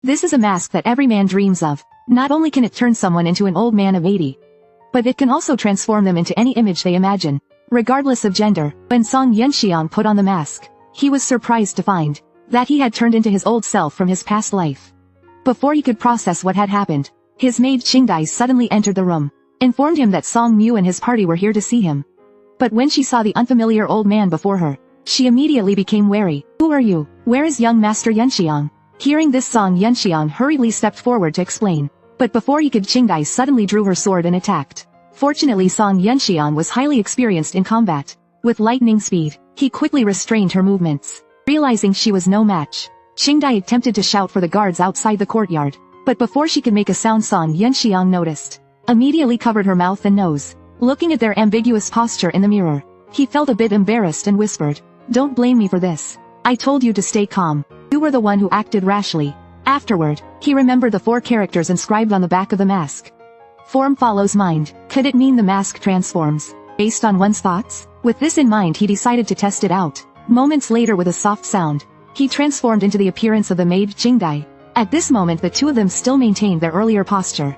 This is a mask that every man dreams of. Not only can it turn someone into an old man of 80, but it can also transform them into any image they imagine, regardless of gender. When Song Yuanxiang put on the mask, he was surprised to find that he had turned into his old self from his past life. Before he could process what had happened, his maid Qingdai suddenly entered the room, informed him that Song Mu and his party were here to see him. But when she saw the unfamiliar old man before her, she immediately became wary. "Who are you? Where is young Master Yuanxiang?" Hearing this, Song Yuanxiang hurriedly stepped forward to explain. But before he could, Qingdai suddenly drew her sword and attacked. Fortunately, Song Yuanxiang was highly experienced in combat. With lightning speed, he quickly restrained her movements. Realizing she was no match, Qingdai attempted to shout for the guards outside the courtyard. But before she could make a sound, Song Yuanxiang noticed, immediately covered her mouth and nose. Looking at their ambiguous posture in the mirror, he felt a bit embarrassed and whispered, "Don't blame me for this. I told you to stay calm. You were the one who acted rashly." Afterward, he remembered the 4 characters inscribed on the back of the mask. Form follows mind. Could it mean the mask transforms based on one's thoughts? With this in mind, he decided to test it out. Moments later, with a soft sound, he transformed into the appearance of the maid Qingdai. At this moment, the two of them still maintained their earlier posture.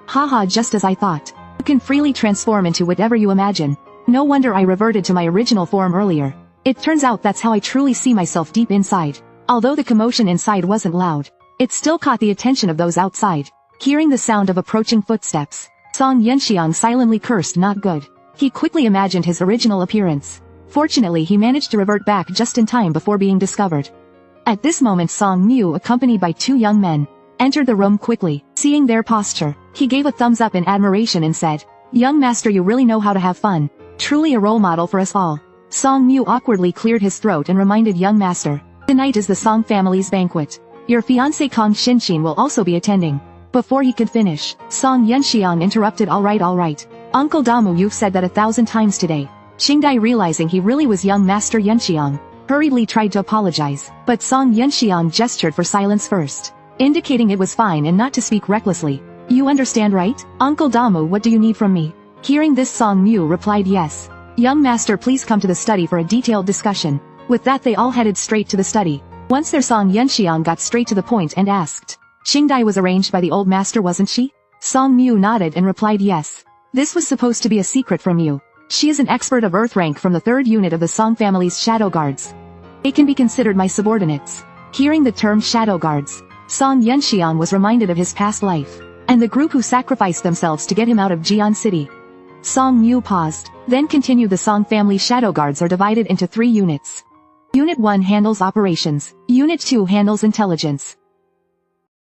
"Haha, just as I thought. You can freely transform into whatever you imagine. No wonder I reverted to my original form earlier. It turns out that's how I truly see myself deep inside." Although the commotion inside wasn't loud, it still caught the attention of those outside. Hearing the sound of approaching footsteps, Song Yuanxiang silently cursed, "Not good." He quickly imagined his original appearance. Fortunately, he managed to revert back just in time before being discovered. At this moment, Song Mu, accompanied by 2 young men, entered the room quickly. Seeing their posture, he gave a thumbs up in admiration and said, "Young master, you really know how to have fun. Truly a role model for us all." Song Mu awkwardly cleared his throat and reminded young master, "Tonight is the Song family's banquet. Your fiancé Kong Xinxin will also be attending." Before he could finish, Song Yuanxiang interrupted, all right. Uncle Damu, you've said that 1,000 times today." Qingdai, realizing he really was young Master Yuanxiang, hurriedly tried to apologize, but Song Yuanxiang gestured for silence first, indicating it was fine and not to speak recklessly. "You understand, right? Uncle Damu, what do you need from me?" Hearing this, Song Mu replied, "Yes. Young master, please come to the study for a detailed discussion." With that, they all headed straight to the study. Once there, Song Yuanxiang got straight to the point and asked, "Qingdai was arranged by the old master, wasn't she?" Song Mu nodded and replied, "Yes. This was supposed to be a secret from you. She is an expert of Earth rank from the 3rd unit of the Song family's Shadow Guards. They can be considered my subordinates." Hearing the term Shadow Guards, Song Yuanxiang was reminded of his past life, and the group who sacrificed themselves to get him out of Jian City. Song Mu paused, then continued, "The Song family Shadow Guards are divided into 3 units. Unit 1 handles operations, Unit 2 handles intelligence,